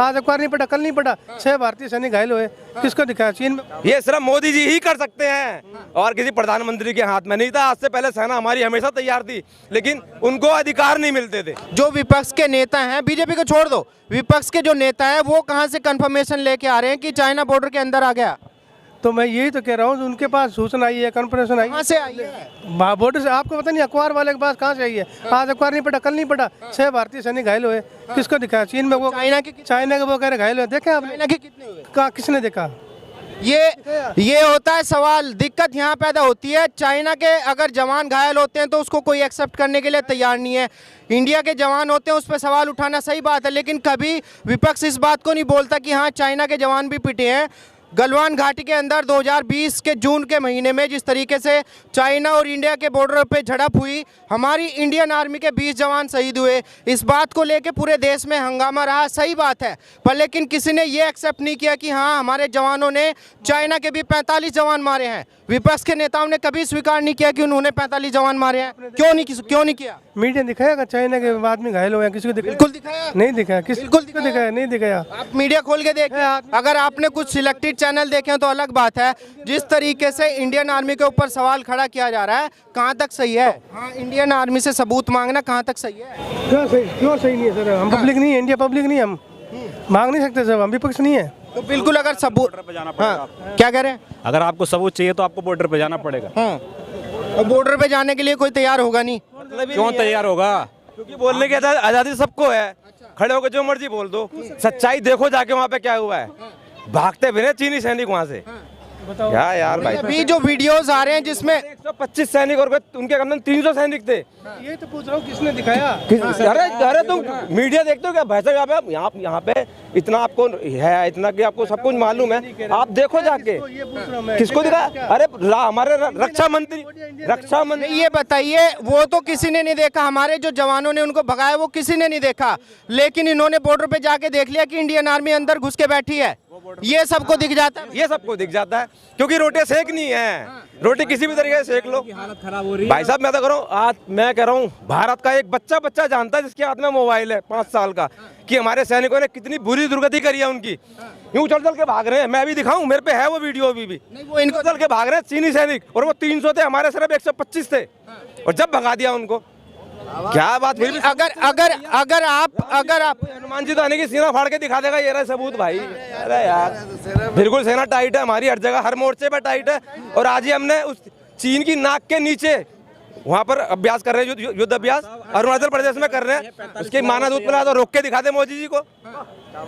आज अखबार नहीं पढ़ा, कल नहीं पढ़ा, 6 भारतीय सैनिक घायल हुए, किसको दिखाया? चीन में। ये सिर्फ मोदी जी ही कर सकते हैं और किसी प्रधानमंत्री के हाथ में नहीं था। आज से पहले सेना हमारी हमेशा तैयार थी, लेकिन उनको अधिकार नहीं मिलते थे। जो विपक्ष के नेता हैं, बीजेपी को छोड़ दो, विपक्ष के जो नेता हैं वो कहां से कंफर्मेशन लेके आ रहे हैं कि चाइना बॉर्डर के अंदर आ गया? तो मैं यही तो कह रहा हूँ, उनके पास सूचना आई है, कन्फर्मेशन आई कहां से आई है? बॉर्डर से। आपको पता नहीं अखबार वाले के पास कहाँ से आई है? आज अखबार नहीं पढ़ा, कल नहीं पढ़ा, 6 भारतीय सैनिक घायल हुए, किसको दिखाया? चीन में। वो चाइना के वो कह रहे घायल हुए, देखे आपने? चाइना के कितने हुए? कहाँ, किसने देखा? ये होता है सवाल। दिक्कत यहाँ पैदा होती है, चाइना के अगर जवान घायल होते हैं तो उसको कोई एक्सेप्ट करने के लिए तैयार नहीं है। इंडिया के जवान होते हैं, उस पर सवाल उठाना सही बात है, लेकिन कभी विपक्ष इस बात को नहीं बोलता कि हाँ चाइना के जवान भी पिटे हैं। गलवान घाटी के अंदर 2020 के जून के महीने में जिस तरीके से चाइना और इंडिया के बॉर्डर पे झड़प हुई, हमारी इंडियन आर्मी के 20 जवान शहीद हुए। इस बात को लेके पूरे देश में हंगामा रहा, सही बात है, पर लेकिन किसी ने ये एक्सेप्ट नहीं किया कि हाँ हमारे जवानों ने चाइना के भी 45 जवान मारे हैं। विपक्ष के नेताओं ने कभी स्वीकार नहीं किया कि उन्होंने 45 जवान मारे हैं। क्यों नहीं किया? मीडिया दिखाएगा चाइना के आदमी घायल हुए हैं, किसी को दिखाया? बिल्कुल दिखाया। नहीं दिखाया। बिल्कुल दिखाया? नहीं दिखाया। आप मीडिया खोल के देखिए, अगर आपने कुछ सिलेक्टेड चैनल देखे तो अलग बात है। जिस तरीके से इंडियन आर्मी के ऊपर सवाल खड़ा किया जा रहा है, कहां तक सही है? हाँ, इंडियन आर्मी से सबूत मांगना कहां तक सही है? क्यों सही नहीं है सर? हम पब्लिक नहीं है, इंडिया पब्लिक नहीं है, हम मांग नहीं सकते सर, हम विपक्ष नहीं है। तो बिल्कुल अगर सबूत पे जाना पड़ेगा। हाँ, क्या कह रहे हैं? अगर आपको सबूत चाहिए तो आपको बॉर्डर पे जाना पड़ेगा। हाँ, और बॉर्डर पे जाने के लिए कोई तैयार होगा नहीं। क्यों तैयार होगा? क्योंकि बोलने की आजादी सबको है, खड़े होकर जो मर्जी बोल दो। सच्चाई देखो जाके वहाँ पे क्या हुआ है, भागते फिरे चीनी सैनिक वहाँ से। क्या यार भाई, अभी जो वीडियोस आ रहे हैं जिसमें 125 सैनिक और उनके अंदर 300 सैनिक थे। ये तो पूछ रहा हूँ, किसने दिखाया? अरे तुम मीडिया देखते हो क्या भाई साहब? यहाँ पे इतना आपको है, इतना कि आपको सब कुछ मालूम है, आप देखो जाके। किसको दिखाया? अरे हमारे रक्षा मंत्री ये बताइए, वो तो किसी ने नहीं देखा, हमारे जो जवानों ने उनको भगाया वो किसी ने नहीं देखा, लेकिन इन्होंने बॉर्डर पे जाके देख लिया कि इंडियन आर्मी अंदर घुस के बैठी है। ये सबको दिख जाता है, ये सबको दिख जाता है, क्योंकि रोटी सेकनी है। रोटी किसी भी तरीके से सेक लो। हालत खराब हो रही है भाई साहब, मैं तो कह रहा हूँ, आज मैं कह रहा हूँ, भारत का एक बच्चा जानता है जिसके हाथ में मोबाइल है 5 साल का, कि हमारे सैनिकों ने कितनी बुरी दुर्गति करी है उनकी। यूं चल के भाग रहे हैं, मैं भी दिखाऊं, मेरे पे है वो वीडियो अभी भी। वो इनको चल के भाग रहे हैं चीनी सैनिक, और वो 300 थे, हमारे सिर्फ 125 थे, और जब भगा दिया उनको। क्या बात? फिर भी अगर आप हनुमान जी तो आने की सीना फाड़ के दिखा देगा, ये रहा सबूत भाई। अरे यार, बिल्कुल सेना टाइट है हमारी, हर जगह हर मोर्चे पे टाइट है। और आज ही हमने उस चीन की नाक के नीचे वहाँ पर अभ्यास कर रहे हैं, युद्ध अभ्यास अरुणाचल प्रदेश में कर रहे हैं, उसके माना दूध पिला तो रोक के दिखा दे मोदी जी को।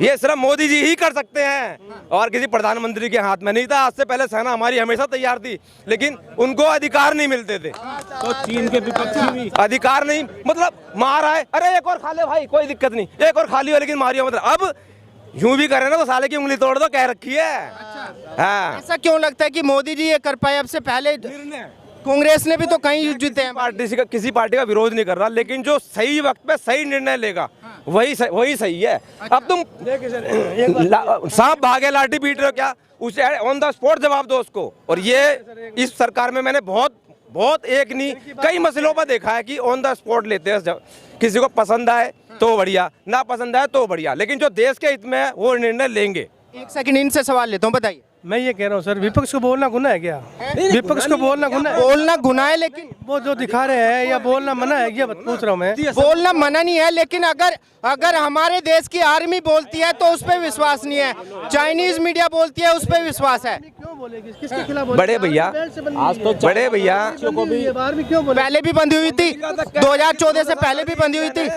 ये सिर्फ मोदी जी ही कर सकते हैं और किसी प्रधानमंत्री के हाथ में नहीं था। आज से पहले सेना हमारी हमेशा तैयार थी, लेकिन उनको अधिकार नहीं मिलते थे। तो चीन के विपक्षी भी अधिकार नहीं, मतलब मार आए, अरे एक और खा ले भाई, कोई दिक्कत नहीं, एक और खा लियो, लेकिन मारियो मतलब। अब यूं भी करे ना तो साले की उंगली तोड़ दो, कह रखी है। हाँ, ऐसा क्यों लगता है कि मोदी जी ये कर पाए? अब से पहले कांग्रेस ने भी तो कई युद्ध जीते हैं। किसी पार्टी का विरोध नहीं कर रहा, लेकिन जो सही वक्त पे सही निर्णय लेगा वही सही है। अब तुम सांप भागे लाठी पीट रहे हो क्या? उसे ऑन द स्पॉट जवाब दो उसको। और ये इस सरकार में मैंने बहुत एक नहीं कई मसलों पर देखा है कि ऑन द स्पॉट लेते हैं। किसी को पसंद आए तो बढ़िया, ना पसंद आए तो बढ़िया, लेकिन जो देश के हित में है वो निर्णय लेंगे। एक सेकंड इनसे सवाल लेता हूँ, बताइए। मैं ये कह रहा हूँ सर, विपक्ष को बोलना गुनाह है क्या? विपक्ष को बोलना गुनाह है? बोलना गुनाह है, लेकिन वो जो दिखा रहे हैं या बोलना मना है, ये पूछ रहा हूँ मैं। बोलना मना नहीं है, लेकिन अगर हमारे देश की आर्मी बोलती है तो उस पर विश्वास नहीं है, चाइनीज मीडिया बोलती है उस पर विश्वास है। क्यों बोलेगी? किसके खिलाफ? बड़े भैया, आज तो बड़े भैया पहले भी बंदी हुई थी, 2014 से पहले भी बंदी हुई थी,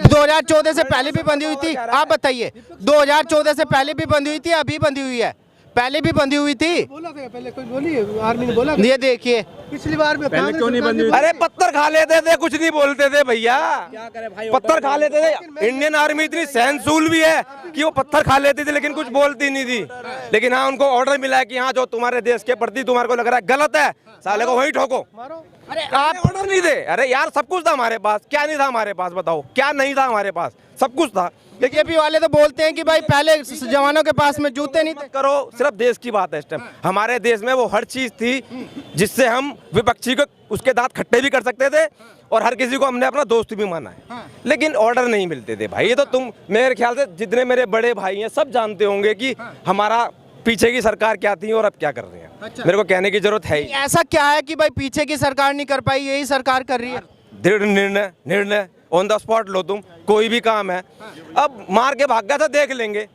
2014 से पहले भी बंदी हुई थी। आप बताइए, 2014 से पहले भी बंदी हुई थी, अभी बंदी हुई है? पहले भी बंदी हुई थी। बोला था पहले, कोई बोली आर्मी ने बोला? ये देखिए, पिछली बार में पहले क्यों नहीं बंदी हुई? अरे पत्थर खा लेते थे, कुछ नहीं बोलते थे भैया, पत्थर खा लेते थे। इंडियन आर्मी इतनी सहनशील भी है कि वो पत्थर खा लेती थी, लेकिन कुछ बोलती नहीं थी। लेकिन हाँ, उनको ऑर्डर मिला है कि हाँ, जो तुम्हारे देश के प्रति तुम्हारे को लग रहा है गलत है, साले को वहीं ठोको। अरे आप ऑर्डर नहीं दे। अरे यार सब कुछ था हमारे पास, क्या नहीं था हमारे पास बताओ, क्या नहीं था हमारे पास, सब कुछ था। लेकिन बीजेपी वाले तो बोलते हैं कि भाई पहले जवानों के पास में जूते नहीं थे। मत करो, सिर्फ देश की बात है इस टाइम। हमारे देश में वो हर चीज थी जिससे हम विपक्षी को उसके दांत खट्टे भी कर सकते थे और हर किसी को हमने अपना दोस्त भी माना है। लेकिन ऑर्डर नहीं मिलते थे भाई। ये तो तुम मेरे ख्याल से जितने मेरे बड़े भाई हैं सब जानते होंगे कि हमारा पीछे की सरकार क्या थी और अब क्या कर रही है। मेरे को कहने की जरूरत है ही। ऐसा क्या है कि भाई पीछे की सरकार नहीं कर पाई, यही सरकार कर रही है? दृढ़ निर्णय ऑन द स्पॉट लो तुम, कोई भी काम है। अब मार के भाग गया था, देख लेंगे,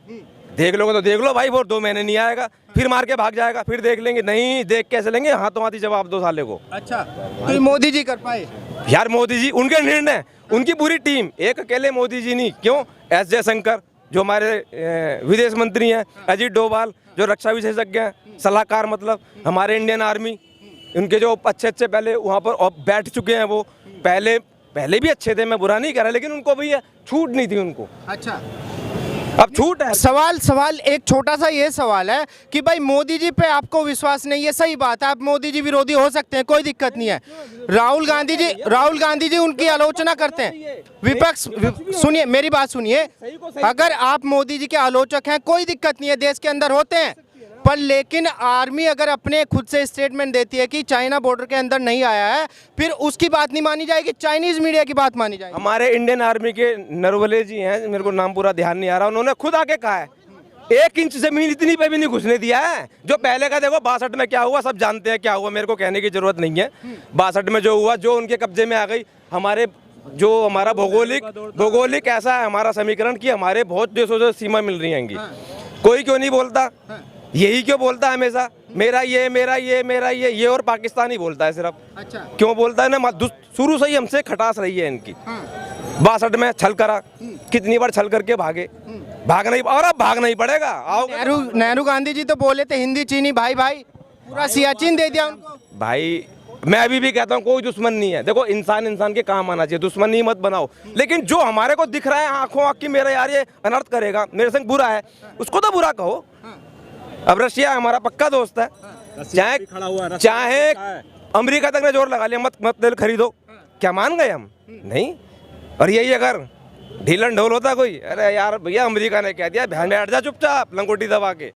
देख लोगे तो देख लो भाई, वो 2 महीने नहीं आएगा, फिर मार के भाग जाएगा, फिर देख लेंगे। नहीं देख कैसे लेंगे, हाथों हाथी जवाब दो साले को। अच्छा, तो ये मोदी जी कर पाए? यार मोदी जी, उनके निर्णय, उनकी पूरी टीम, एक अकेले मोदी जी नहीं। क्यों? एस जयशंकर जो हमारे विदेश मंत्री हैं, अजीत डोभाल जो रक्षा विशेषज्ञ हैं, सलाहकार, मतलब हमारे इंडियन आर्मी, उनके जो अच्छे पहले वहाँ पर बैठ चुके हैं, वो पहले भी अच्छे थे, मैं बुरा नहीं कह रहा, लेकिन उनको भी छूट नहीं थी उनको। अच्छा, अब छूट है। सवाल एक छोटा सा ये सवाल है कि भाई मोदी जी पे आपको विश्वास नहीं है, सही बात है, आप मोदी जी विरोधी हो सकते हैं, कोई दिक्कत नहीं है। राहुल गांधी जी उनकी आलोचना करते हैं, विपक्ष सुनिए मेरी बात सुनिए, अगर आप मोदी जी के आलोचक हैं कोई दिक्कत नहीं है, देश के अंदर होते हैं, पर लेकिन आर्मी अगर अपने खुद से स्टेटमेंट देती है कि चाइना बॉर्डर के अंदर नहीं आया है, फिर उसकी बात नहीं मानी जाएगी, चाइनीज मीडिया की बात मानी जाएगी। हमारे इंडियन आर्मी के नरवले जी हैं, मेरे को नाम पूरा ध्यान नहीं आ रहा, उन्होंने खुद आके कहा है 1 इंच जमीन इतनी पे भी नहीं घुसने दिया है। जो पहले का देखो 62 में क्या हुआ, सब जानते हैं क्या हुआ, मेरे को कहने की जरूरत नहीं है। 62 में जो हुआ, जो उनके कब्जे में आ गई, हमारा भौगोलिक ऐसा है हमारा समीकरण कि हमारे बहुत देशों से सीमा मिल रही है। कोई क्यों नहीं बोलता? यही क्यों बोलता है हमेशा, मेरा ये और पाकिस्तान ही बोलता है सिर्फ। अच्छा, क्यों बोलता है ना? शुरू से ही हमसे खटास रही है इनकी। 62 में छल करा, कितनी बार छल करके भागे, भाग नहीं, और अब भागना ही पड़ेगा। आओ, नेहरू गांधी जी तो बोले थे हिंदी चीनी भाई भाई, पूरा सियाचिन दे दिया उनको। भाई मैं अभी भी कहता हूँ कोई दुश्मन नहीं है। देखो इंसान के काम आना चाहिए, दुश्मनी मत बनाओ। लेकिन जो हमारे को दिख रहा है आंखों आँख की, मेरा यार ये अनर्थ करेगा, मेरे संग बुरा है, उसको तो बुरा कहो। अब रशिया हमारा पक्का दोस्त है, चाहे अमेरिका तक ने जोर लगा लिया मत तेल खरीदो, क्या मान गए हम? नहीं। और यही अगर ढीलन ढोल होता कोई, अरे यार भैया अमेरिका ने कह दिया बैठ जा चुपचाप लंगोटी दबा के,